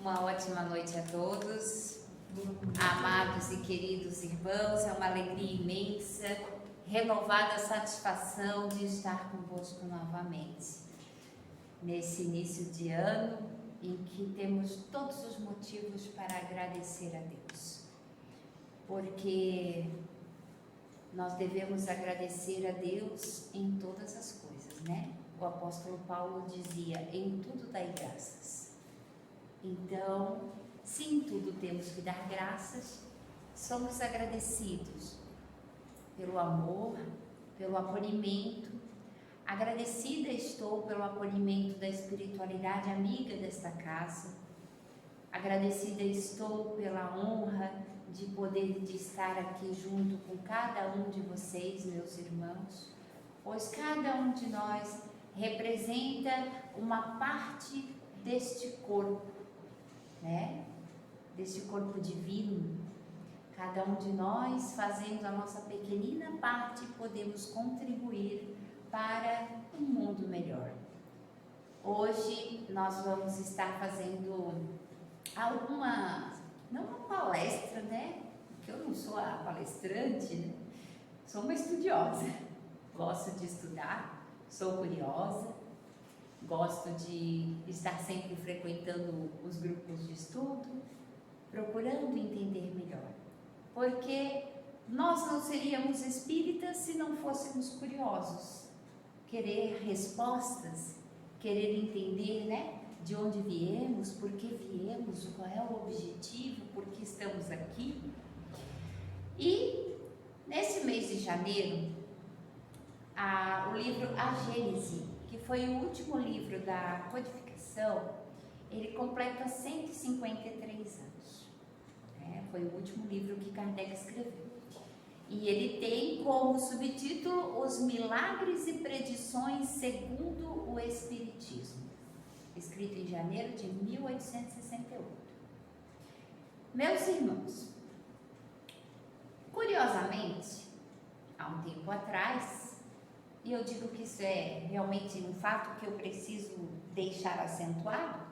Uma ótima noite a todos, amados e queridos irmãos. É uma alegria imensa, renovada satisfação de estar convosco novamente, nesse início de ano, em que temos todos os motivos para agradecer a Deus, porque nós devemos agradecer a Deus em todas as coisas, né? O apóstolo Paulo dizia: em tudo dai graças. Então, se em tudo temos que dar graças, somos agradecidos pelo amor, pelo acolhimento. Agradecida estou pelo acolhimento da espiritualidade amiga desta casa. Agradecida estou pela honra de poder estar aqui junto com cada um de vocês, meus irmãos, pois cada um de nós representa uma parte deste corpo, né? Deste corpo divino. Cada um de nós, fazendo a nossa pequenina parte, podemos contribuir para um mundo melhor. Hoje nós vamos estar fazendo não uma palestra, né? Porque eu não sou a palestrante, né? Sou uma estudiosa, gosto de estudar, sou curiosa, gosto de estar sempre frequentando os grupos de estudo, procurando entender melhor, porque nós não seríamos espíritas se não fôssemos curiosos, querer respostas, querer entender, né? De onde viemos, por que viemos, qual é o objetivo, por que estamos aqui. E nesse mês de janeiro, o livro A Gênese, que foi o último livro da codificação, ele completa 153 anos. Foi o último livro que Kardec escreveu. E ele tem como subtítulo Os Milagres e Predições segundo o Espiritismo, escrito em janeiro de 1868. Meus irmãos, curiosamente, há um tempo atrás, e eu digo que isso é realmente um fato que eu preciso deixar acentuado,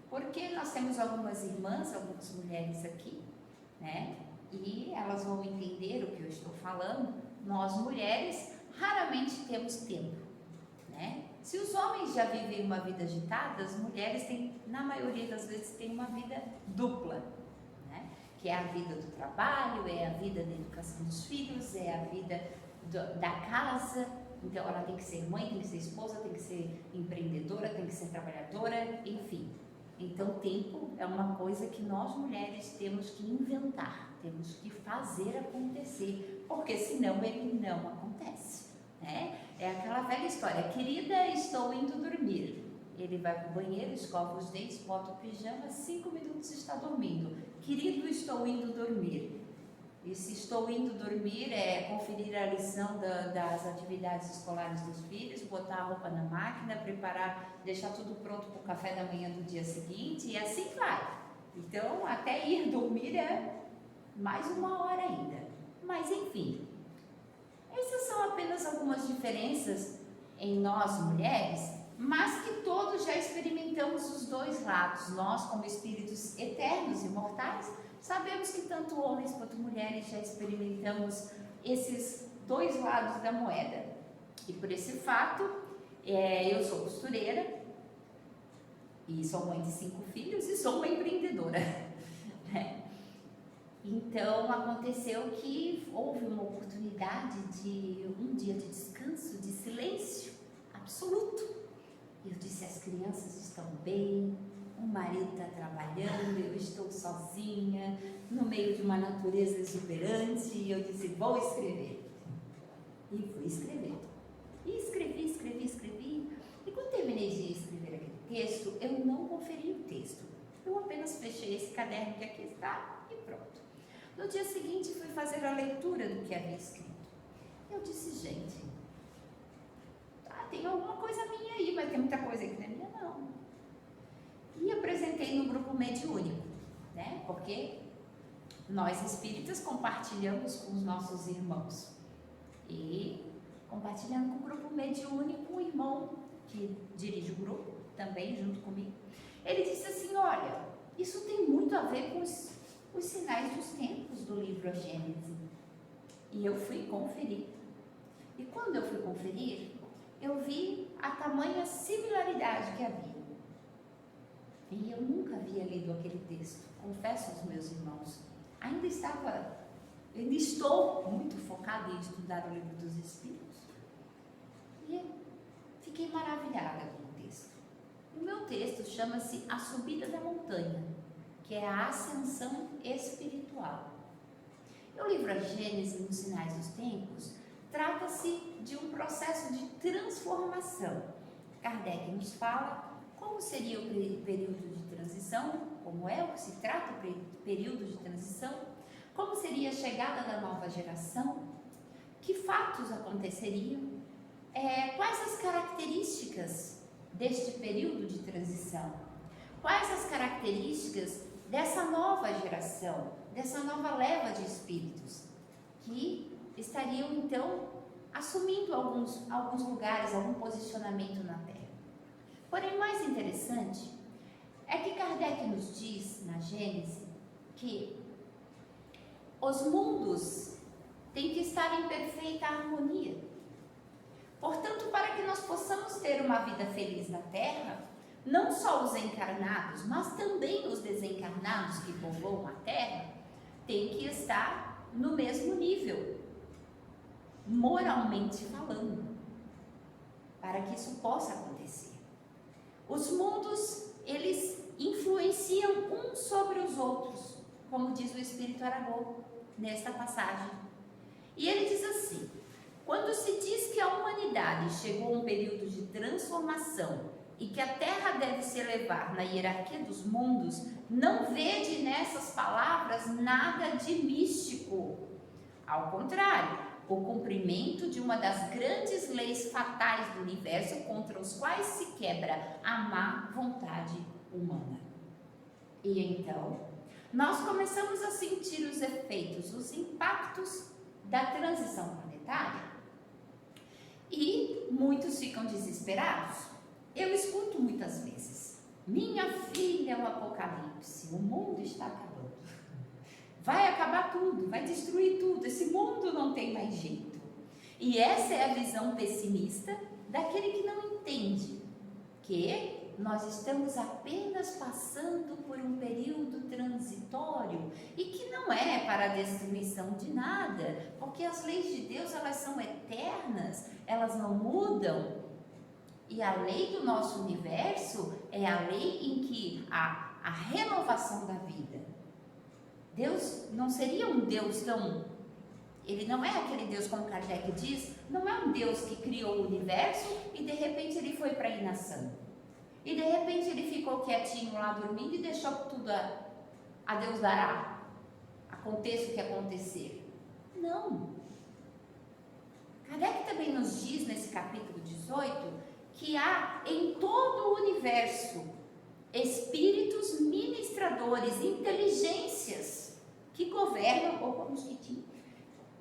porque nós temos algumas irmãs, algumas mulheres aqui, né? E elas vão entender o que eu estou falando. Nós mulheres raramente temos tempo, né? Se os homens já vivem uma vida agitada, as mulheres têm, na maioria das vezes, têm uma vida dupla, né? Que é a vida do trabalho, é a vida da educação dos filhos, é a vida da casa. Então ela tem que ser mãe, tem que ser esposa, tem que ser empreendedora, tem que ser trabalhadora, enfim. Então tempo é uma coisa que nós mulheres temos que inventar, temos que fazer acontecer, porque senão ele não acontece, né? É aquela velha história: querida, estou indo dormir. Ele vai para o banheiro, escova os dentes, bota o pijama, 5 minutos está dormindo. Querido, estou indo dormir. E se estou indo dormir é conferir a lição das atividades escolares dos filhos, botar a roupa na máquina, preparar, deixar tudo pronto para o café da manhã do dia seguinte, e assim vai. Então, até ir dormir é mais uma hora ainda. Mas, enfim, essas são apenas algumas diferenças em nós mulheres, mas que todos já experimentamos os dois lados. Nós, como espíritos eternos e imortais, sabemos que tanto homens quanto mulheres já experimentamos esses dois lados da moeda. E por esse fato, eu sou costureira, e sou mãe de 5 filhos, e sou uma empreendedora, né? Então, aconteceu que houve uma oportunidade de um dia de descanso, de silêncio absoluto. Eu disse: as crianças estão bem, o marido está trabalhando, eu estou sozinha, no meio de uma natureza exuberante, e eu disse: vou escrever. E fui escrever. E escrevi. E quando terminei de escrever aquele texto, eu não conferi o texto. Eu apenas fechei esse caderno que aqui está e pronto. No dia seguinte, fui fazer a leitura do que havia escrito. Eu disse: gente, tem alguma coisa minha aí, mas tem muita coisa que não é minha, não. E apresentei no grupo mediúnico, né? Porque nós espíritas compartilhamos com os nossos irmãos. E compartilhando com o grupo mediúnico, o irmão que dirige o grupo, também junto comigo, ele disse assim: olha, ver com os sinais dos tempos do livro Gênesis. E eu fui conferir. E quando eu fui conferir, eu vi a tamanha similaridade que havia. E eu nunca havia lido aquele texto, confesso aos meus irmãos. Ainda estou muito focada em estudar o livro dos Espíritos. E eu fiquei maravilhada com o texto. O meu texto chama-se A Subida da Montanha, que é a ascensão espiritual. O livro Gênesis, nos Sinais dos Tempos, trata-se de um processo de transformação. Kardec nos fala como seria o período de transição, como é o que se trata o período de transição, como seria a chegada da nova geração, que fatos aconteceriam, quais as características deste período de transição, quais as características dessa nova geração, dessa nova leva de espíritos, que estariam então assumindo alguns lugares, algum posicionamento na Terra. Porém, mais interessante é que Kardec nos diz na Gênesis que os mundos têm que estar em perfeita harmonia. Portanto, para que nós possamos ter uma vida feliz na Terra, não só os encarnados, mas também os desencarnados que povoam a Terra, têm que estar no mesmo nível, moralmente falando, para que isso possa acontecer. Os mundos, eles influenciam uns sobre os outros, como diz o Espírito Aragão nesta passagem. E ele diz assim: quando se diz que a humanidade chegou a um período de transformação e que a Terra deve se elevar na hierarquia dos mundos, não vede nessas palavras nada de místico. Ao contrário, o cumprimento de uma das grandes leis fatais do universo contra os quais se quebra a má vontade humana. E então, nós começamos a sentir os efeitos, os impactos da transição planetária. E muitos ficam desesperados. Eu escuto muitas vezes: minha filha, é o apocalipse, o mundo está acabando. Vai acabar tudo, vai destruir tudo, esse mundo não tem mais jeito. E essa é a visão pessimista daquele que não entende que nós estamos apenas passando por um período transitório e que não é para a destruição de nada, porque as leis de Deus, elas são eternas, elas não mudam. E a lei do nosso universo é a lei em que a renovação da vida. Deus não seria um Deus ele não é aquele Deus, como Kardec diz, não é um Deus que criou o universo e de repente ele foi para a inação. E de repente ele ficou quietinho lá dormindo e deixou tudo a Deus dará. Aconteça o que acontecer. Não. Kardec também nos diz nesse capítulo 18 que há em todo o universo espíritos ministradores, inteligências que governam,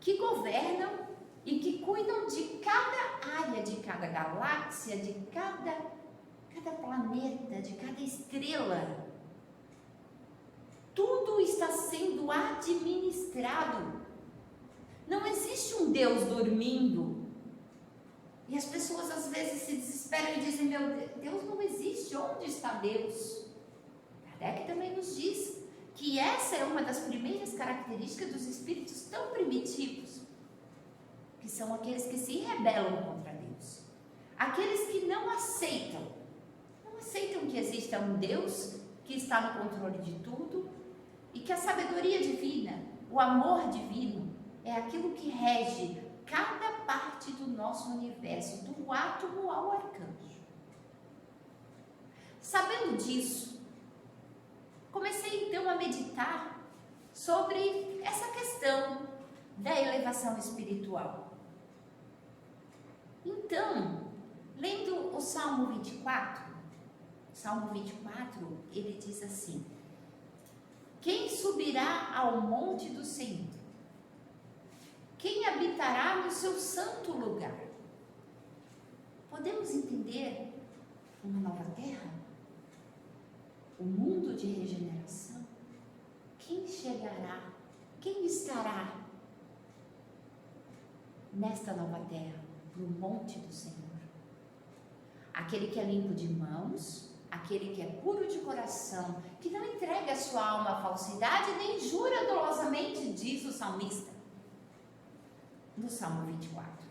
que governam e que cuidam de cada área, de cada galáxia, de cada planeta, de cada estrela. Tudo está sendo administrado. Não existe um Deus dormindo. E as pessoas às vezes se desesperam e dizem: meu Deus não existe, onde está Deus? Kardec também nos diz que essa é uma das primeiras características dos espíritos tão primitivos, que são aqueles que se rebelam contra Deus, aqueles que não aceitam que exista um Deus que está no controle de tudo e que a sabedoria divina, o amor divino, é aquilo que rege cada parte do nosso universo, do átomo ao arcanjo. Sabendo disso, comecei então a meditar sobre essa questão da elevação espiritual. Então, lendo o Salmo 24, ele diz assim: quem subirá ao monte do Senhor? Quem habitará no seu santo lugar? Podemos entender uma nova terra? O mundo de regeneração? chegará? Quem estará nesta nova terra, no monte do Senhor? Aquele que é limpo de mãos, aquele que é puro de coração, que não entrega a sua alma à falsidade, nem jura dolosamente, diz o salmista, no Salmo 24.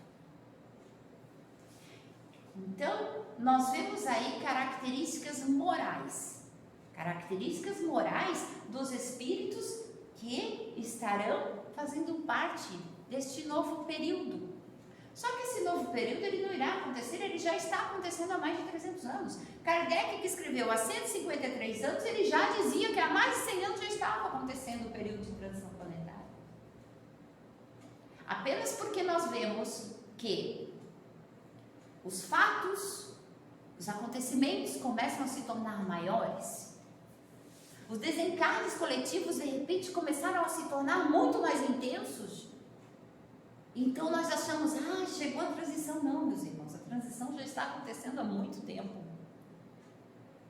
Então, nós vemos aí características morais dos espíritos que estarão fazendo parte deste novo período. Só que esse novo período ele não irá acontecer, ele já está acontecendo há mais de 300 anos. Kardec, que escreveu há 153 anos, ele já dizia que há mais de 100 anos já estava acontecendo o período de transição planetária. Apenas porque nós vemos que os fatos, os acontecimentos começam a se tornar maiores, os desencarnes coletivos de repente começaram a se tornar muito mais intensos. Então nós achamos, chegou a transição. Não, meus irmãos, a transição já está acontecendo há muito tempo.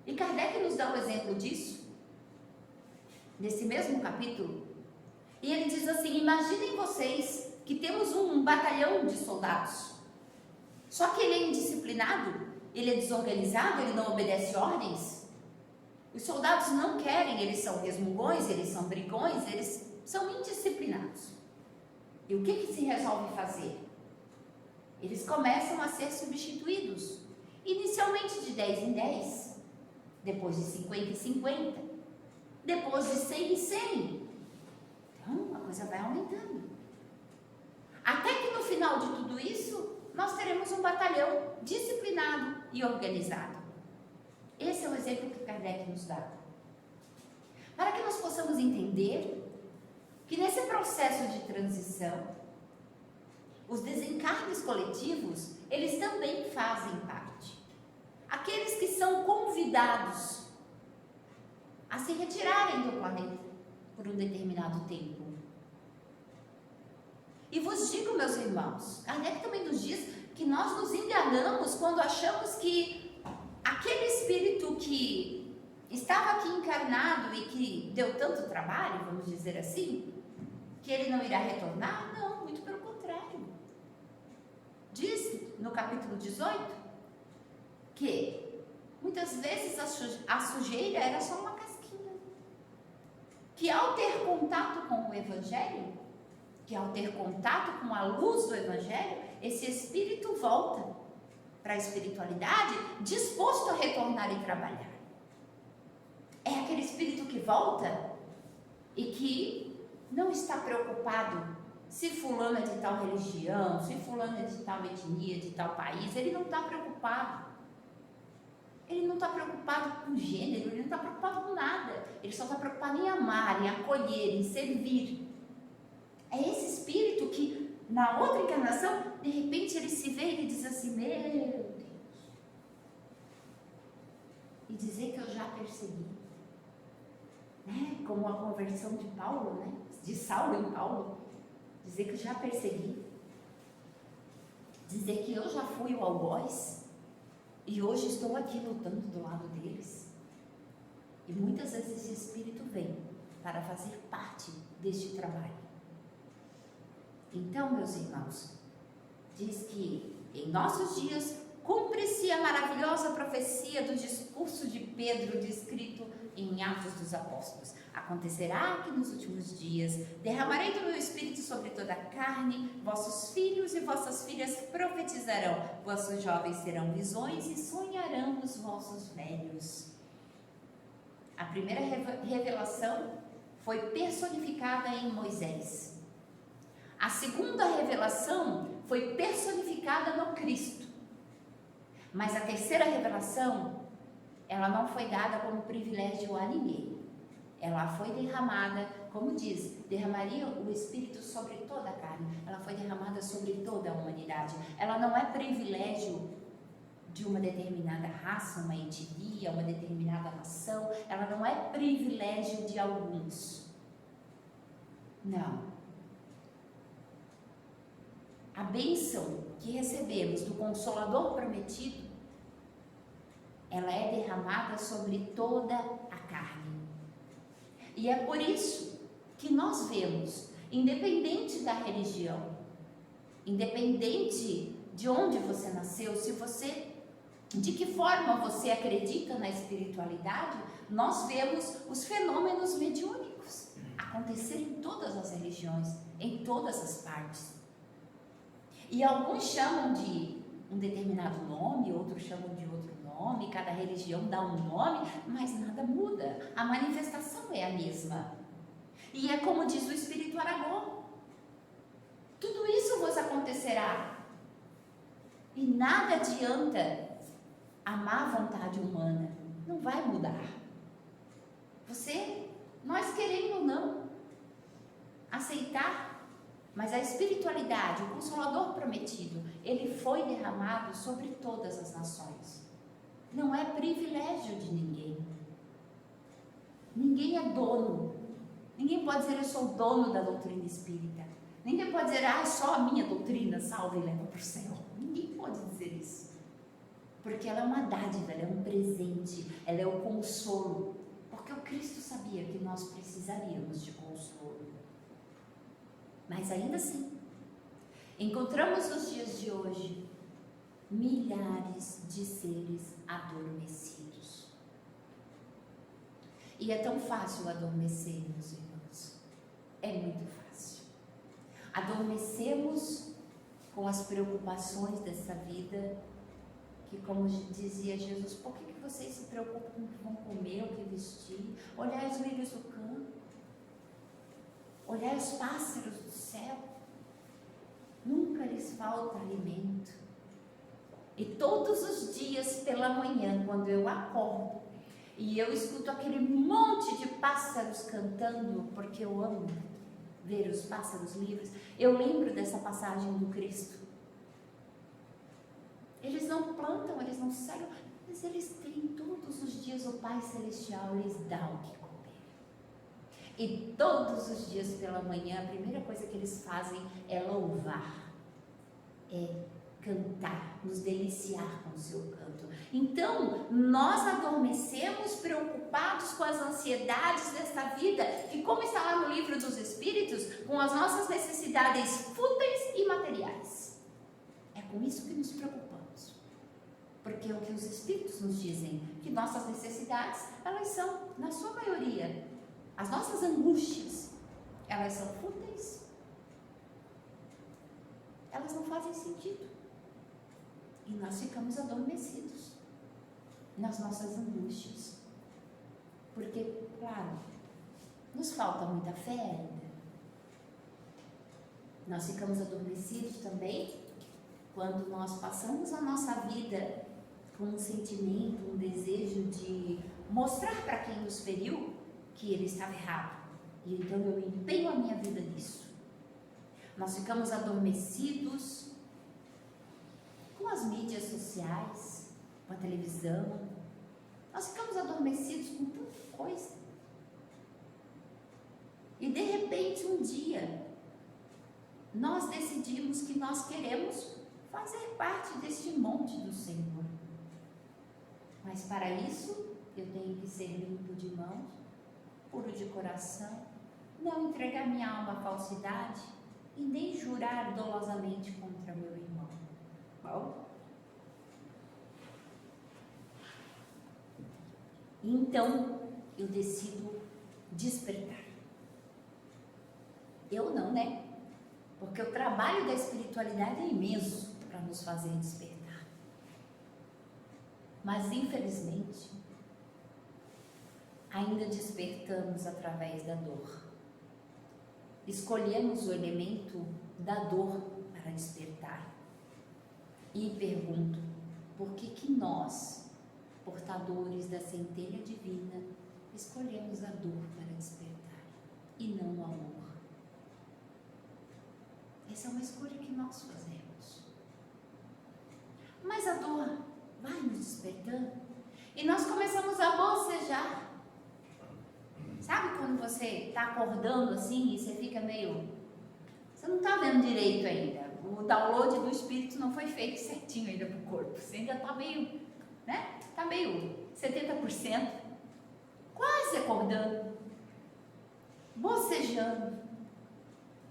E Kardec nos dá o exemplo disso, nesse mesmo capítulo. E ele diz assim: imaginem vocês que temos um batalhão de soldados. Só que ele é indisciplinado, ele é desorganizado, ele não obedece ordens. Os soldados não querem, eles são resmungões, eles são brigões, eles são indisciplinados. E o que se resolve fazer? Eles começam a ser substituídos, inicialmente de 10 em 10, depois de 50 em 50, depois de 100 em 100. Então a coisa vai aumentando. Até que no final de tudo isso, nós teremos um batalhão disciplinado e organizado. Esse é o exemplo que Kardec nos dá. Para que nós possamos entender que nesse processo de transição, os desencarnes coletivos, eles também fazem parte. Aqueles que são convidados a se retirarem do planeta por um determinado tempo. E vos digo, meus irmãos, Kardec também nos diz que nós nos enganamos quando achamos que aquele espírito que estava aqui encarnado e que deu tanto trabalho, vamos dizer assim, que ele não irá retornar? Não, muito pelo contrário. Diz no capítulo 18 que muitas vezes a sujeira era só uma casquinha, que ao ter contato com o Evangelho, que ao ter contato com a luz do Evangelho, esse espírito volta para a espiritualidade disposto a retornar e trabalhar. É aquele espírito que volta e que não está preocupado se fulano é de tal religião, se fulano é de tal etnia, de tal país. Ele não está preocupado. Ele não está preocupado com gênero, ele não está preocupado com nada. Ele só está preocupado em amar, em acolher, em servir. É esse espírito que, na outra encarnação, de repente ele se vê e ele diz assim: meu Deus. E dizer que eu já percebi. Né? Como a conversão de Paulo, né? De Saulo em Paulo, dizer que eu já persegui, dizer que eu já fui o algoz e hoje estou aqui lutando do lado deles. E muitas vezes esse espírito vem para fazer parte deste trabalho. Então, meus irmãos, diz que em nossos dias cumpre-se a maravilhosa profecia do discurso de Pedro descrito em Atos dos Apóstolos. Acontecerá que nos últimos dias derramarei do meu espírito sobre toda a carne, vossos filhos e vossas filhas profetizarão, vossos jovens terão visões e sonharão os vossos velhos. A primeira revelação foi personificada em Moisés. A segunda revelação foi personificada no Cristo. Mas a terceira revelação, ela não foi dada como privilégio a ninguém. Ela foi derramada, como diz, derramaria o Espírito sobre toda a carne. Ela foi derramada sobre toda a humanidade. Ela não é privilégio de uma determinada raça, uma etnia, uma determinada nação. Ela não é privilégio de alguns. Não. A bênção que recebemos do Consolador prometido, ela é derramada sobre toda a carne. E é por isso que nós vemos, independente da religião, independente de onde você nasceu, de que forma você acredita na espiritualidade, nós vemos os fenômenos mediúnicos acontecer em todas as religiões, em todas as partes. E alguns chamam de um determinado nome, outros chamam de outro nome, cada religião dá um nome, mas nada muda, a manifestação é a mesma. E é como diz o Espírito Aragão: tudo isso vos acontecerá, e nada adianta amar a vontade humana, não vai mudar. Nós querendo ou não, aceitar, mas a espiritualidade, o Consolador prometido, ele foi derramado sobre todas as nações. Não é privilégio de ninguém. Ninguém é dono. Ninguém pode dizer: eu sou dono da doutrina espírita. Ninguém pode dizer: só a minha doutrina salva e leva para o céu. Ninguém pode dizer isso. Porque ela é uma dádiva, ela é um presente, ela é o consolo. Porque o Cristo sabia que nós precisaríamos de consolo. Mas ainda assim, encontramos nos dias de hoje milhares de seres adormecidos. E é tão fácil adormecer, meus irmãos. É muito fácil. Adormecemos com as preocupações dessa vida, que, como dizia Jesus, por que vocês se preocupam com o que vão comer, o que vestir? Olhai os lírios do campo, olhai os pássaros do céu, nunca lhes falta alimento. E todos os dias pela manhã, quando eu acordo e eu escuto aquele monte de pássaros cantando, porque eu amo ver os pássaros livres, eu lembro dessa passagem do Cristo. Eles não plantam, eles não cegam, mas eles têm todos os dias o Pai Celestial lhes dá o que comer. E todos os dias pela manhã, a primeira coisa que eles fazem é louvar, é cantar, nos deliciar com o seu canto. Então, nós adormecemos preocupados com as ansiedades desta vida, que, como está lá no livro dos Espíritos, com as nossas necessidades fúteis e materiais. É com isso que nos preocupamos. Porque é o que os Espíritos nos dizem, que nossas necessidades, elas são, na sua maioria, as nossas angústias, elas são fúteis, elas não fazem sentido. E nós ficamos adormecidos nas nossas angústias. Porque, claro, nos falta muita fé ainda. Nós ficamos adormecidos também quando nós passamos a nossa vida com um sentimento, um desejo de mostrar para quem nos feriu que ele estava errado. E então eu empenho a minha vida nisso. Nós ficamos adormecidos com as mídias sociais, com a televisão. Nós ficamos adormecidos com tanta coisa. E de repente um dia nós decidimos que nós queremos fazer parte deste monte do Senhor. Mas para isso eu tenho que ser limpo de mãos, puro de coração, não entregar minha alma à falsidade e nem jurar dolosamente contra meu irmão. Bom? Então eu decido despertar. Eu não, né? Porque o trabalho da espiritualidade é imenso para nos fazer despertar. Mas infelizmente ainda despertamos através da dor. Escolhemos o elemento da dor para despertar. E pergunto, por que nós, portadores da centelha divina, escolhemos a dor para despertar e não o amor? Essa é uma escolha que nós fazemos. Mas a dor vai nos despertando e nós começamos a bocejar. Sabe quando você está acordando assim e você fica meio... Você não está vendo direito ainda. O download do espírito não foi feito certinho ainda para o corpo. Você ainda está meio, né? Está meio 70%. Quase acordando. bocejando.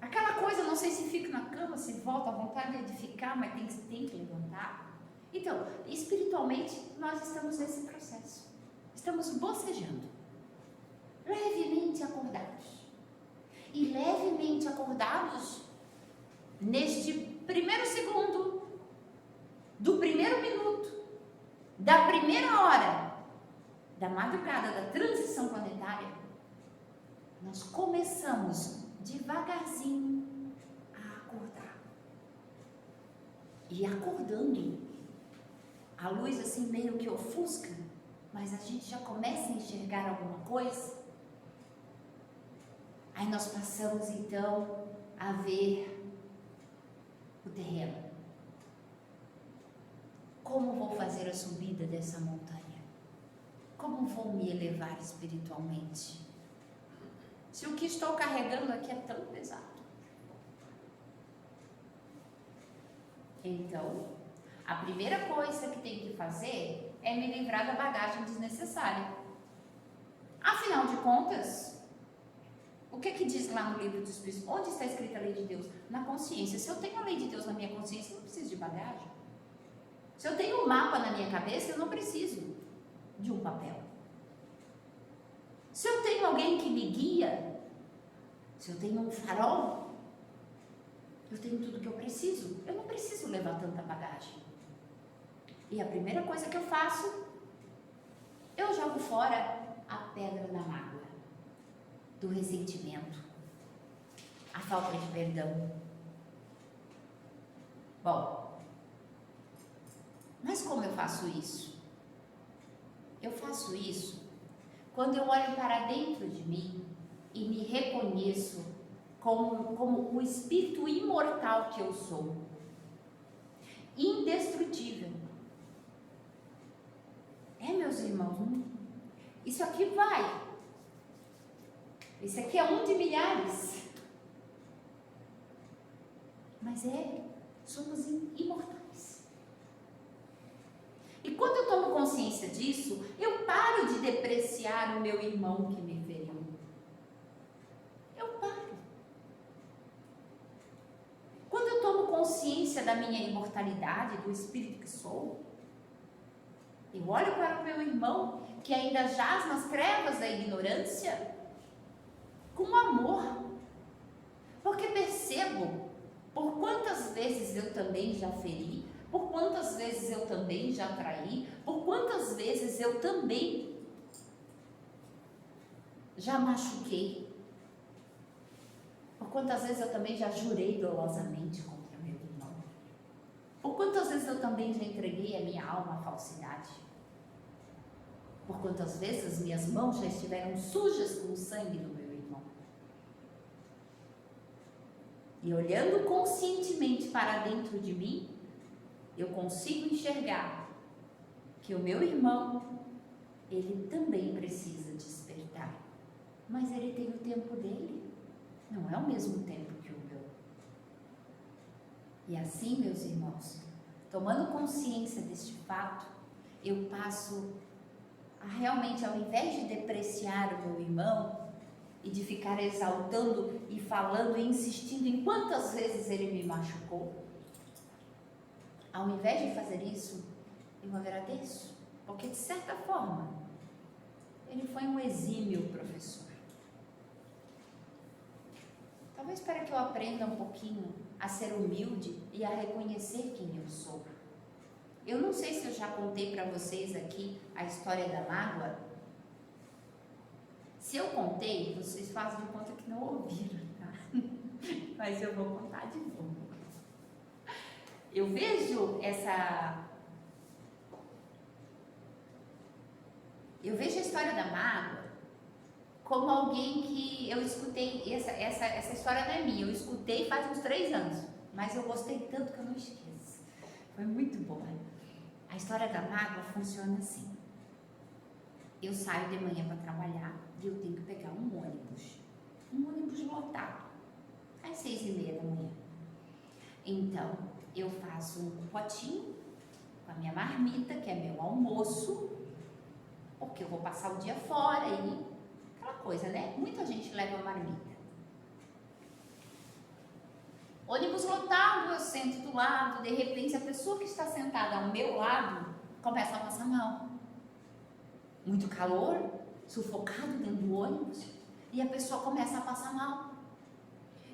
Aquela coisa, não sei se fica na cama, se volta, a vontade é de ficar, mas tem que levantar. Então, espiritualmente, nós estamos nesse processo. Estamos bocejando. Levemente acordados. E levemente acordados neste primeiro segundo, do primeiro minuto, da primeira hora, da madrugada, da transição planetária, nós começamos devagarzinho a acordar. E acordando, a luz assim meio que ofusca, mas a gente já começa a enxergar alguma coisa. Aí nós passamos então a ver o terreno. Como vou fazer a subida dessa montanha? Como vou me elevar espiritualmente? Se o que estou carregando aqui é tão pesado. Então, a primeira coisa que tem que fazer é me livrar da bagagem desnecessária. Afinal de contas, o que diz lá no livro dos Espíritos? Onde está escrita a lei de Deus? Na consciência. Se eu tenho a lei de Deus na minha consciência, eu não preciso de bagagem. Se eu tenho um mapa na minha cabeça, eu não preciso de um papel. Se eu tenho alguém que me guia, se eu tenho um farol, eu tenho tudo que eu preciso. Eu não preciso levar tanta bagagem. E a primeira coisa que eu faço, eu jogo fora a pedra da mágoa, do ressentimento, a falta de perdão. Bom, mas como eu faço isso? Eu faço isso quando eu olho para dentro de mim e me reconheço como o espírito imortal que eu sou, indestrutível. Meus irmãos, isso aqui vai. Esse aqui é um de milhares. Mas somos imortais. E quando eu tomo consciência disso, eu paro de depreciar o meu irmão que me feriu. Eu paro. Quando eu tomo consciência da minha imortalidade, do espírito que sou, eu olho para o meu irmão que ainda jaz nas trevas da ignorância com amor, porque percebo por quantas vezes eu também já feri, por quantas vezes eu também já traí, por quantas vezes eu também já machuquei, por quantas vezes eu também já jurei dolosamente contra meu irmão, por quantas vezes eu também já entreguei a minha alma à falsidade, por quantas vezes minhas mãos já estiveram sujas com o sangue do meu irmão. E olhando conscientemente para dentro de mim, eu consigo enxergar que o meu irmão, ele também precisa despertar, mas ele tem o tempo dele, não é o mesmo tempo que o meu. E assim, meus irmãos, tomando consciência deste fato, eu passo a realmente, ao invés de depreciar o meu irmão e de ficar exaltando e falando e insistindo em quantas vezes ele me machucou, ao invés de fazer isso, eu agradeço, porque de certa forma ele foi um exímio professor. Talvez para que eu aprenda um pouquinho a ser humilde e a reconhecer quem eu sou. Eu não sei se eu já contei para vocês aqui a história da mágoa. Se eu contei, vocês fazem de conta que não ouviram, tá? Mas eu vou contar de novo. Eu vejo a história da mágoa como alguém que eu escutei. Essa história não é minha, eu escutei faz uns 3 anos, mas eu gostei tanto que eu não esqueço. Foi muito boa. A história da mágoa funciona assim. Eu saio de manhã para trabalhar e eu tenho que pegar um ônibus lotado, às 6h30 da manhã. Então, eu faço um potinho com a minha marmita, que é meu almoço, porque eu vou passar o dia fora e Aquela coisa, né? Muita gente leva marmita. Ônibus lotado, eu sento do lado, de repente a pessoa que está sentada ao meu lado começa a passar mal. Muito calor, sufocado dentro do ônibus, e a pessoa começa a passar mal.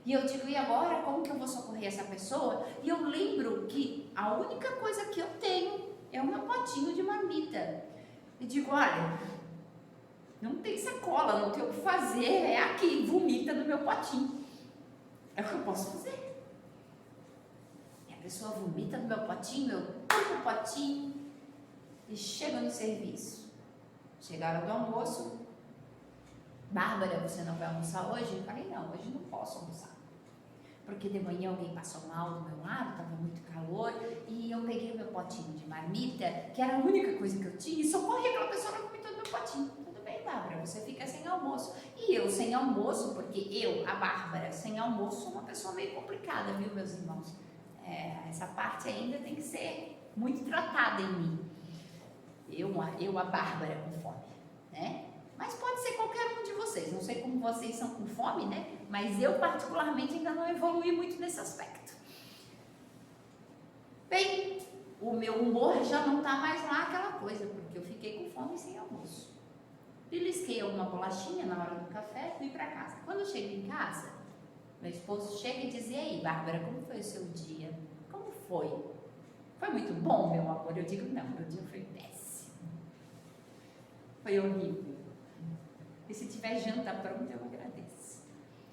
E eu digo, e agora? Como que eu vou socorrer essa pessoa? E eu lembro que a única coisa que eu tenho é o meu potinho de marmita. E digo, olha, não tem sacola, não tem o que fazer, é aqui, vomita no meu potinho. É o que eu posso fazer. E a pessoa vomita no meu potinho, eu pego o potinho e chego no serviço. Chegaram do almoço. Bárbara, você não vai almoçar hoje? Eu falei, não, hoje não posso almoçar. Porque de manhã alguém passou mal do meu lado, estava muito calor, e eu peguei o meu potinho de marmita, que era a única coisa que eu tinha, e socorri aquela pessoa que vomitou no meu potinho. Tudo bem, Bárbara, você fica sem almoço. E eu sem almoço, porque eu, a Bárbara, sem almoço, sou uma pessoa meio complicada, viu, meus irmãos? Essa parte ainda tem que ser muito tratada em mim. Eu a Bárbara, com fome, né? Mas pode ser qualquer um de vocês, não sei como vocês são com fome, né? Mas eu particularmente ainda não evoluí muito nesse aspecto. Bem, o meu humor já não está mais lá aquela coisa, porque eu fiquei com fome sem almoço. Belisquei alguma bolachinha na hora do café, fui para casa. Quando eu chego em casa, meu esposo chega e diz, e aí, Bárbara, como foi o seu dia? Como foi? Foi muito bom, meu amor? Eu digo, não, meu dia foi péssimo. Foi horrível. E se tiver janta pronta, eu agradeço.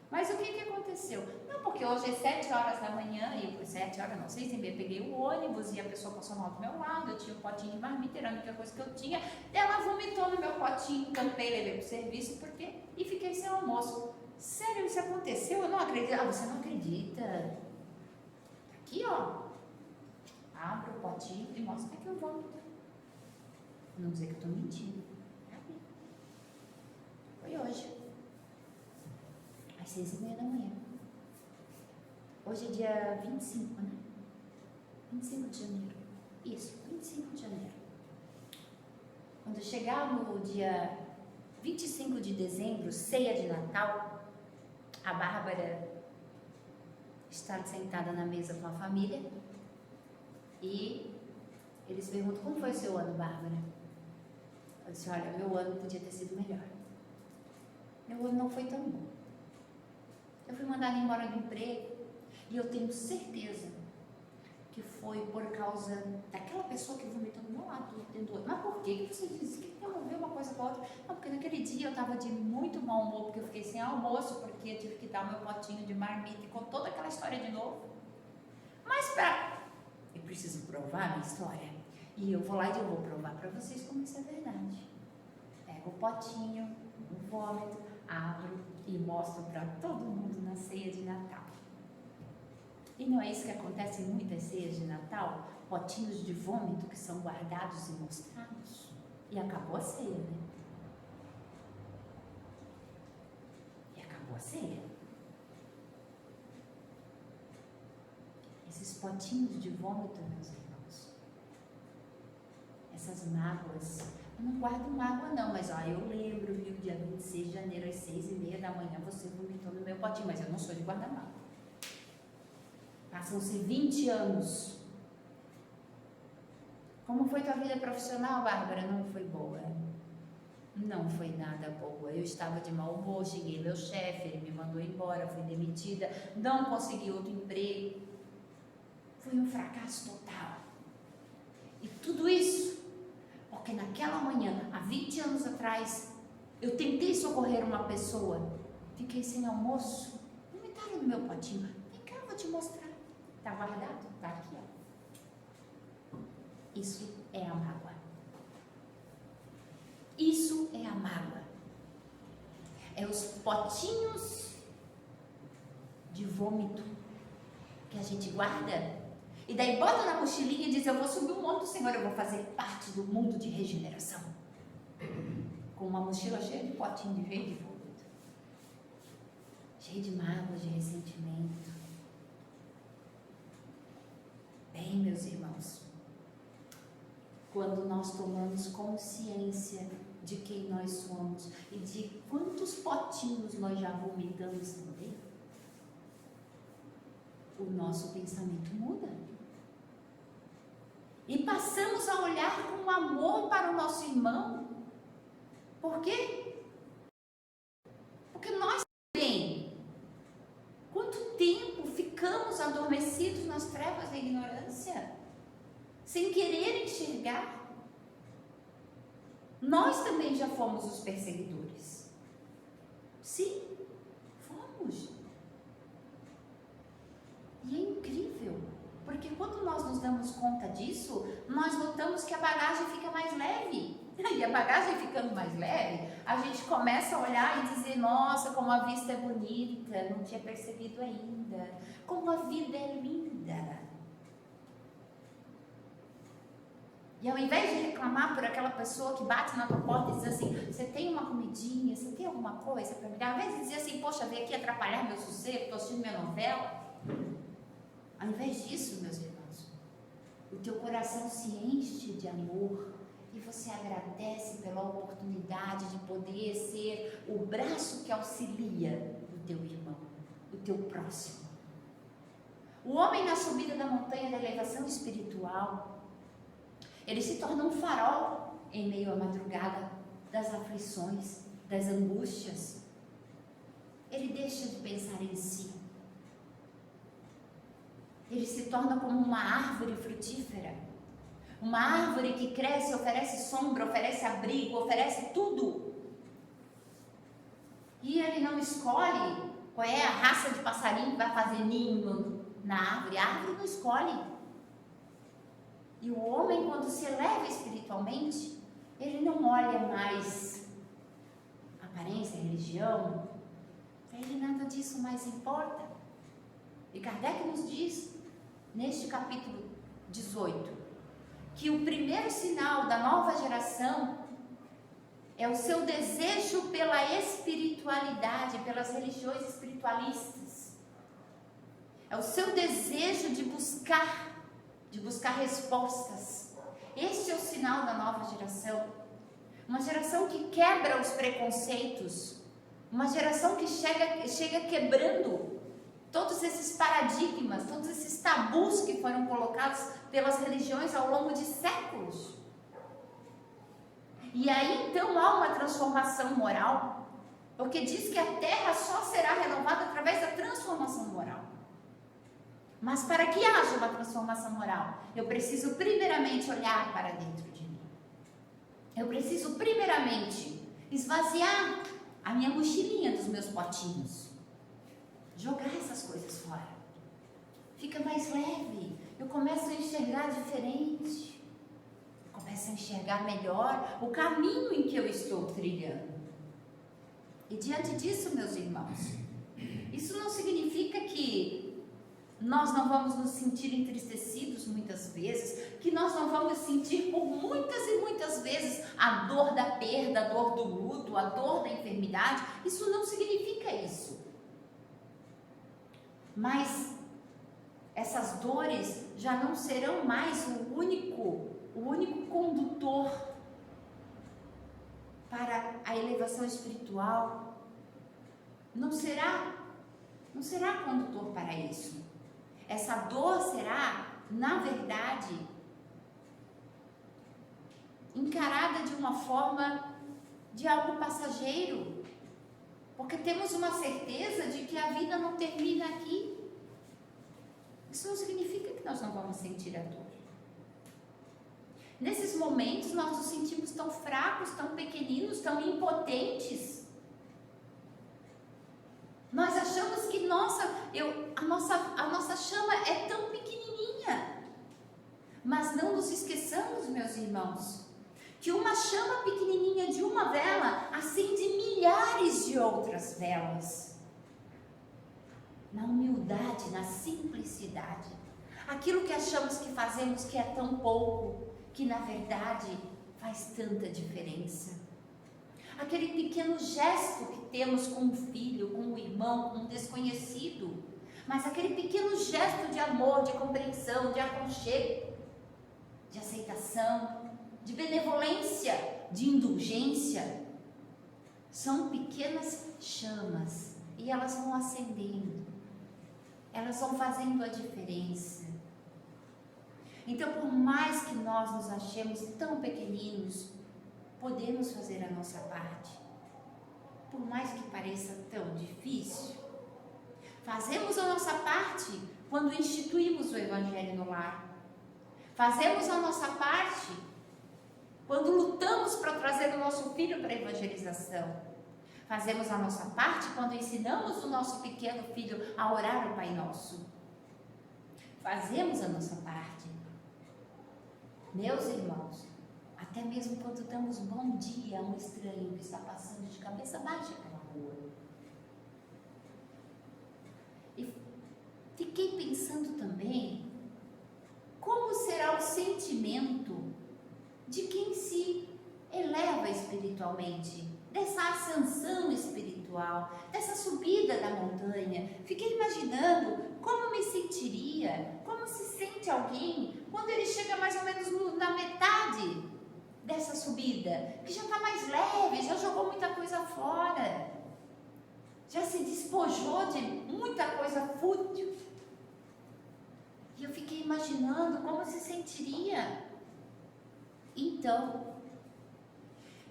Mas o que aconteceu? Não, porque hoje é 7 horas da manhã, e eu, 7 horas não, 6h30, peguei o ônibus e a pessoa passou mal do meu lado, eu tinha um potinho de marmita, era a única coisa que eu tinha. Ela vomitou no meu potinho, tampei, levei para o serviço, e fiquei sem almoço. Sério, isso aconteceu? Eu não acredito. Ah, você não acredita? Aqui, ó. Abro o potinho e mostro que eu vomito. Não dizer que eu estou mentindo. Foi hoje, às 6h30 da manhã. Hoje é dia 25, né? 25 de janeiro. Isso, 25 de janeiro. Quando chegar no dia 25 de dezembro, ceia de Natal, a Bárbara está sentada na mesa com a família e eles perguntam, como foi o seu ano, Bárbara? Eu disse, olha, meu ano podia ter sido melhor. Meu ano não foi tão bom. Eu fui mandada embora do emprego e eu tenho certeza que foi por causa daquela pessoa que vomitou do meu lado dentro do outro. Mas por que você disse que tem a ver uma coisa com a outra? Não, porque naquele dia eu estava de muito mau humor, porque eu fiquei sem almoço, porque eu tive que dar o meu potinho de marmita e com toda aquela história de novo. Mas eu preciso provar a minha história. E eu vou lá e eu vou provar para vocês como isso é verdade. Pego o potinho, o vômito, abro e mostro para todo mundo na ceia de Natal. E não é isso que acontece em muitas ceias de Natal? Potinhos de vômito que são guardados e mostrados. E acabou a ceia, né? E acabou a ceia. Esses potinhos de vômito, meus irmãos, essas mágoas. Eu não guardo mágoa não, mas ó, eu lembro, viu, dia 26 de janeiro às 6h30 da manhã você vomitou no meu potinho, mas eu não sou de guardar mágoa. Passam-se 20 anos. Como foi tua vida profissional, Bárbara? Não foi boa. Não foi nada boa. Eu estava de mau humor, cheguei meu chefe, ele me mandou embora, fui demitida, não consegui outro emprego. Foi um fracasso total. E tudo isso porque naquela manhã, há 20 anos atrás, eu tentei socorrer uma pessoa, fiquei sem almoço, vomitaram no meu potinho. Vem cá, eu vou te mostrar. Está guardado? Está aqui, ó. Isso é a mágoa. Isso é a mágoa. É os potinhos de vômito que a gente guarda. E daí bota na mochilinha e diz, eu vou subir o monte do Senhor, eu vou fazer parte do mundo de regeneração. Com uma mochila cheia de potinho de verde e vômito. Cheia de mágoa, de ressentimento. Bem, meus irmãos, quando nós tomamos consciência de quem nós somos e de quantos potinhos nós já vomitamos também, o nosso pensamento muda. E passamos a olhar com amor para o nosso irmão. Por quê? Porque nós também, quanto tempo ficamos adormecidos nas trevas da ignorância, sem querer enxergar? Nós também já fomos os perseguidores. Sim, fomos. E é incrível, porque quando nós nos damos conta disso, nós notamos que a bagagem fica mais leve. E a bagagem ficando mais leve, a gente começa a olhar e dizer: nossa, como a vista é bonita, não tinha percebido ainda. Como a vida é linda. E ao invés de reclamar por aquela pessoa que bate na tua porta e diz assim: você tem uma comidinha, você tem alguma coisa para me dar? Ao invés de dizer assim: poxa, vem aqui atrapalhar meu sossego, estou assistindo minha novela. Ao invés disso, meus irmãos, o teu coração se enche de amor e você agradece pela oportunidade de poder ser o braço que auxilia o teu irmão, o teu próximo. O homem na subida da montanha da elevação espiritual, ele se torna um farol em meio à madrugada das aflições, das angústias. Ele deixa de pensar em si. Ele se torna como uma árvore frutífera. Uma árvore que cresce, oferece sombra, oferece abrigo, oferece tudo. E ele não escolhe qual é a raça de passarinho que vai fazer ninho na árvore. A árvore não escolhe. E o homem, quando se eleva espiritualmente, ele não olha mais aparência, religião. Para ele nada disso mais importa. E Kardec nos diz, neste capítulo 18, que o primeiro sinal da nova geração é o seu desejo pela espiritualidade, pelas religiões espiritualistas. É o seu desejo de buscar respostas. Este é o sinal da nova geração. Uma geração que quebra os preconceitos. Uma geração que chega quebrando todos esses paradigmas, todos esses tabus que foram colocados pelas religiões ao longo de séculos. E aí então há uma transformação moral, porque diz que a terra só será renovada através da transformação moral. Mas para que haja uma transformação moral, eu preciso primeiramente olhar para dentro de mim. Eu preciso primeiramente esvaziar a minha mochilinha dos meus potinhos. Jogar essas coisas fora. Fica mais leve. Eu começo a enxergar diferente. Eu começo a enxergar melhor o caminho em que eu estou trilhando. E diante disso, meus irmãos, isso não significa que nós não vamos nos sentir entristecidos muitas vezes, que nós não vamos sentir por muitas e muitas vezes a dor da perda, a dor do luto, a dor da enfermidade. Isso não significa isso. Mas essas dores já não serão mais o único condutor para a elevação espiritual. Não será condutor para isso. Essa dor será, na verdade, encarada de uma forma de algo passageiro. Porque temos uma certeza de que a vida não termina aqui. Isso não significa que nós não vamos sentir a dor. Nesses momentos nós nos sentimos tão fracos, tão pequeninos, tão impotentes. Nós achamos que a nossa chama é tão pequenininha. Mas não nos esqueçamos, meus irmãos, que uma chama pequenininha de uma vela acende milhares de outras velas. Na humildade, na simplicidade. Aquilo que achamos que fazemos que é tão pouco, que na verdade faz tanta diferença. Aquele pequeno gesto que temos com o filho, com o irmão, com um desconhecido. Mas aquele pequeno gesto de amor, de compreensão, de aconchego, de aceitação, de benevolência, de indulgência são pequenas chamas e elas vão acendendo, elas vão fazendo a diferença. Então, por mais que nós nos achemos tão pequeninos, podemos fazer a nossa parte. Por mais que pareça tão difícil, fazemos a nossa parte quando instituímos o Evangelho no lar. Fazemos a nossa parte quando lutamos para trazer o nosso filho para a evangelização. Fazemos a nossa parte quando ensinamos o nosso pequeno filho a orar o Pai Nosso. Fazemos a nossa parte. Meus irmãos, até mesmo quando damos bom dia a um estranho que está passando de cabeça baixa pela rua. E fiquei pensando também como será o sentimento de quem se eleva espiritualmente, dessa ascensão espiritual, dessa subida da montanha. Fiquei imaginando como me sentiria, como se sente alguém quando ele chega mais ou menos na metade dessa subida, que já está mais leve, já jogou muita coisa fora, já se despojou de muita coisa fútil. E eu fiquei imaginando como se sentiria. Então,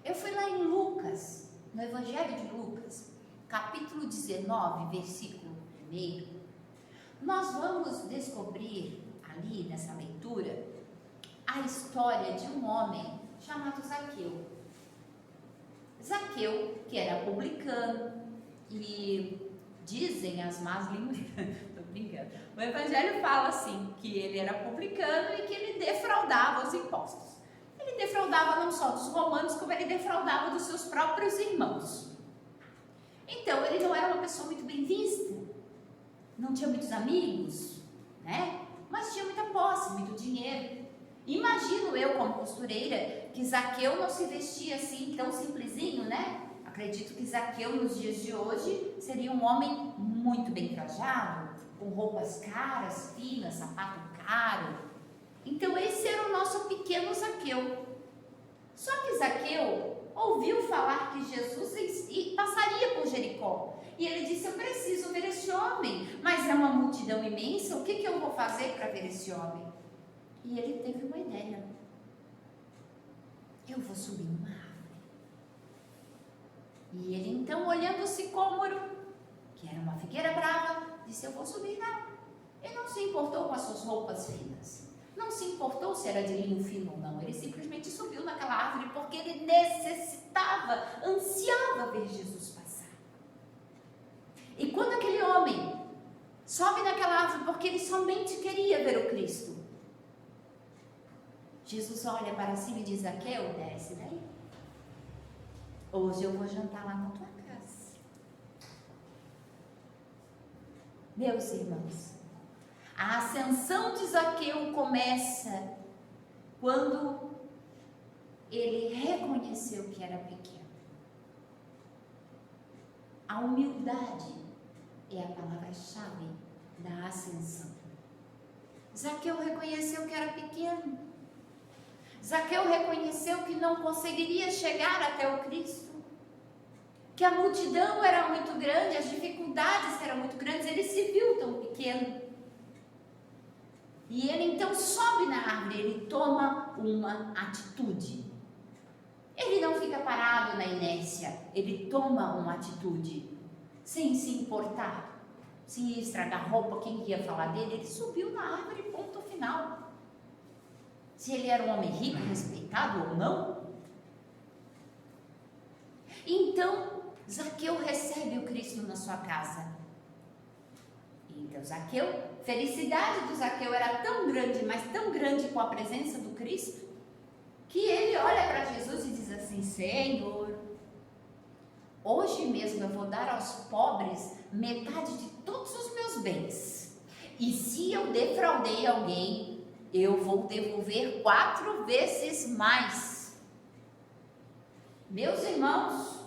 eu fui lá em Lucas, no Evangelho de Lucas, capítulo 19, versículo 1. Nós vamos descobrir ali nessa leitura a história de um homem chamado Zaqueu. Zaqueu, que era publicano, e dizem as más línguas, estou brincando, o Evangelho fala assim, que ele era publicano e que ele defraudava os impostos. Ele defraudava não só dos romanos, como ele defraudava dos seus próprios irmãos. Então, ele não era uma pessoa muito bem vista, não tinha muitos amigos, né? Mas tinha muita posse, muito dinheiro. Imagino eu, como costureira, que Zaqueu não se vestia assim tão simplesinho, né? Acredito que Zaqueu, nos dias de hoje, seria um homem muito bem trajado, com roupas caras, finas, sapato caro. Então, esse era o nosso pequeno Zaqueu. Só que Zaqueu ouviu falar que Jesus passaria por Jericó. E ele disse: eu preciso ver esse homem, mas é uma multidão imensa, o que eu vou fazer para ver esse homem? E ele teve uma ideia. Eu vou subir numa árvore. E ele então, olhando o sicômoro, que era uma figueira brava, disse: eu vou subir nela. Ele não se importou com as suas roupas finas. Não se importou se era de linho fino ou não. Ele simplesmente subiu naquela árvore porque ele necessitava, ansiava ver Jesus passar. E quando aquele homem sobe naquela árvore porque ele somente queria ver o Cristo, Jesus olha para cima e diz: Zaqueu, desce daí. Hoje eu vou jantar lá na tua casa. Meus irmãos, a ascensão de Zaqueu começa quando ele reconheceu que era pequeno. A humildade é a palavra-chave da ascensão. Zaqueu reconheceu que era pequeno. Zaqueu reconheceu que não conseguiria chegar até o Cristo, que a multidão era muito grande, as dificuldades eram muito grandes, ele se viu tão pequeno. E ele então sobe na árvore, ele toma uma atitude. Ele não fica parado na inércia, ele toma uma atitude, sem se importar. Se ia estragar roupa, quem ia falar dele? Ele subiu na árvore, ponto final. Se ele era um homem rico, respeitado ou não. Então, Zaqueu recebe o Cristo na sua casa. Então, Zaqueu, felicidade do Zaqueu era tão grande, mas tão grande com a presença do Cristo, que ele olha para Jesus e diz assim: Senhor, hoje mesmo eu vou dar aos pobres metade de todos os meus bens. E se eu defraudei alguém, eu vou devolver 4 vezes mais. Meus irmãos,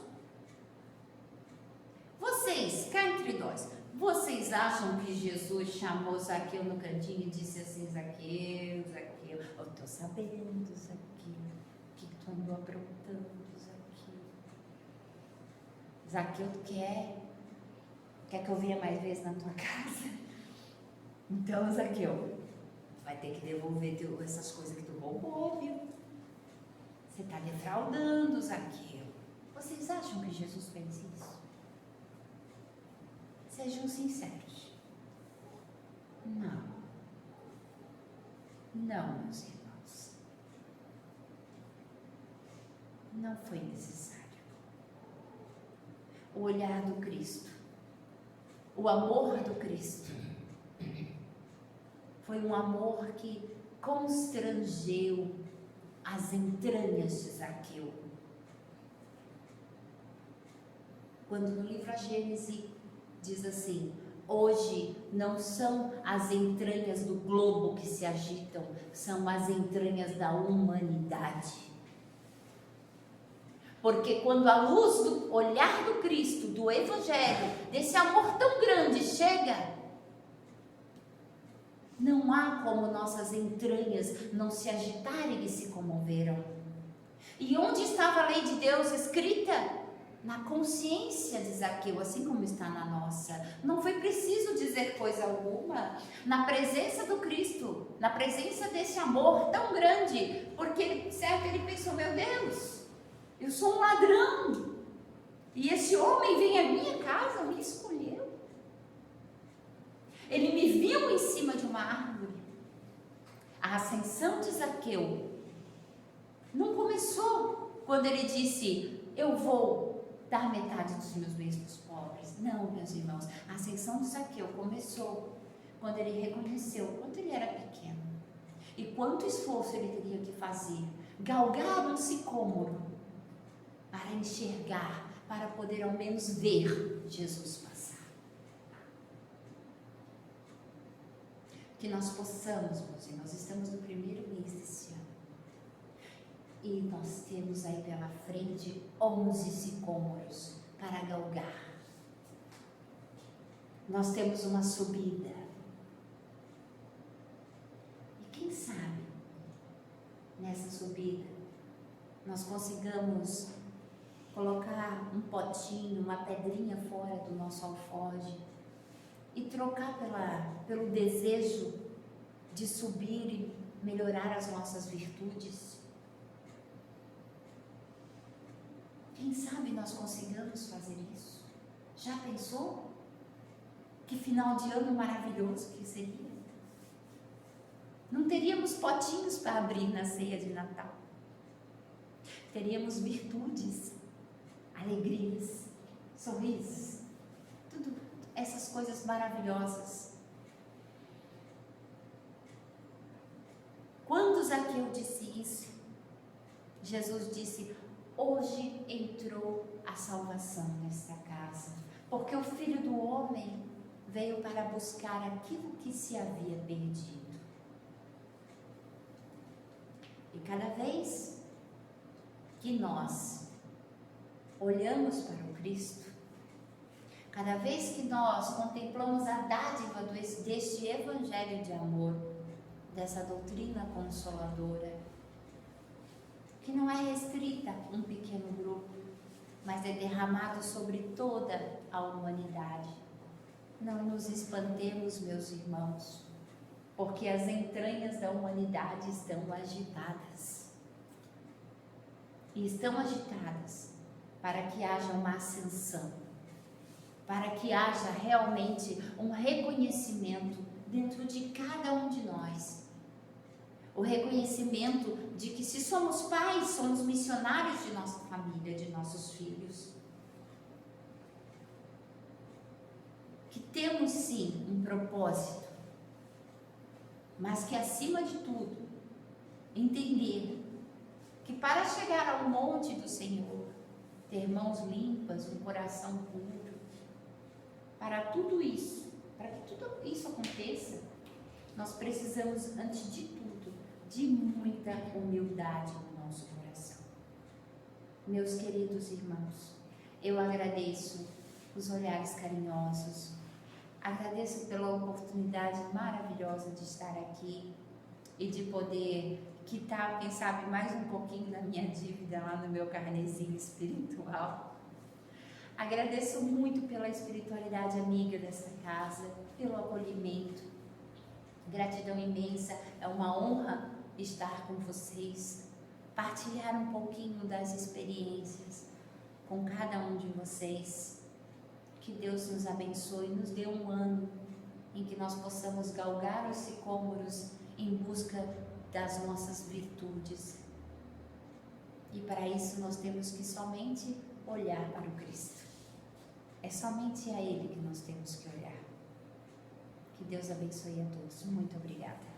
vocês, cá entre nós, vocês acham que Jesus chamou Zaqueu no cantinho e disse assim: Zaqueu, Zaqueu, eu estou sabendo, Zaqueu, o que tu andou aprontando, Zaqueu. Zaqueu, quer que eu venha mais vezes na tua casa? Então, Zaqueu, vai ter que devolver essas coisas que tu roubou, viu? Você está defraudando, Zaqueu. Vocês acham que Jesus fez isso? Sejam sinceros. Não. Não, meus irmãos. Não foi necessário. O olhar do Cristo, o amor do Cristo, foi um amor que constrangeu as entranhas de Zaqueu. Quando no livro A Gênese diz assim: hoje não são as entranhas do globo que se agitam, são as entranhas da humanidade. Porque quando a luz do olhar do Cristo, do Evangelho, desse amor tão grande chega, não há como nossas entranhas não se agitarem e se comoveram. E onde estava a lei de Deus escrita? Na consciência de Zaqueu, assim como está na nossa. Não foi preciso dizer coisa alguma. Na presença do Cristo, na presença desse amor tão grande, porque certo, ele pensou: meu Deus, eu sou um ladrão, e esse homem vem à minha casa, me escolheu. Ele me viu em cima de uma árvore. A ascensão de Zaqueu não começou quando ele disse: eu vou dar metade dos meus bens para os pobres. Não, meus irmãos, a ascensão de Zaqueu começou quando ele reconheceu quanto ele era pequeno e quanto esforço ele teria que fazer, galgar um sicômoro para enxergar, para poder ao menos ver Jesus passar. Que nós possamos, meus irmãos, estamos no primeiro mês desse ano, e nós temos aí pela frente 11 sicômoros para galgar. Nós temos uma subida. E quem sabe, nessa subida, nós consigamos colocar um potinho, uma pedrinha fora do nosso alforje e trocar pelo desejo de subir e melhorar as nossas virtudes. Quem sabe nós consigamos fazer isso? Já pensou? Que final de ano maravilhoso que seria? Não teríamos potinhos para abrir na ceia de Natal. Teríamos virtudes, alegrias, sorrisos, tudo essas coisas maravilhosas. Quando Zaqueu disse isso, Jesus disse: hoje entrou a salvação nesta casa, porque o Filho do Homem veio para buscar aquilo que se havia perdido. E cada vez que nós olhamos para o Cristo, cada vez que nós contemplamos a dádiva deste Evangelho de amor, dessa doutrina consoladora, que não é restrita a um pequeno grupo, mas é derramado sobre toda a humanidade. Não nos espantemos, meus irmãos, porque as entranhas da humanidade estão agitadas. E estão agitadas para que haja uma ascensão, para que haja realmente um reconhecimento dentro de cada um de nós. O reconhecimento de que, se somos pais, somos missionários de nossa família, de nossos filhos. Que temos sim um propósito, mas que acima de tudo, entender que para chegar ao monte do Senhor, ter mãos limpas, um coração puro, para tudo isso, para que tudo isso aconteça, nós precisamos, antes de tudo, de muita humildade no nosso coração. Meus queridos irmãos, eu agradeço os olhares carinhosos, agradeço pela oportunidade maravilhosa de estar aqui e de poder quitar, quem sabe, mais um pouquinho da minha dívida lá no meu carnezinho espiritual. Agradeço muito pela espiritualidade amiga dessa casa, pelo acolhimento. Gratidão imensa, é uma honra estar com vocês, partilhar um pouquinho das experiências com cada um de vocês. Que Deus nos abençoe e nos dê um ano em que nós possamos galgar os sicômoros em busca das nossas virtudes. E para isso nós temos que somente olhar para o Cristo. É somente a Ele que nós temos que olhar. Que Deus abençoe a todos. Muito obrigada.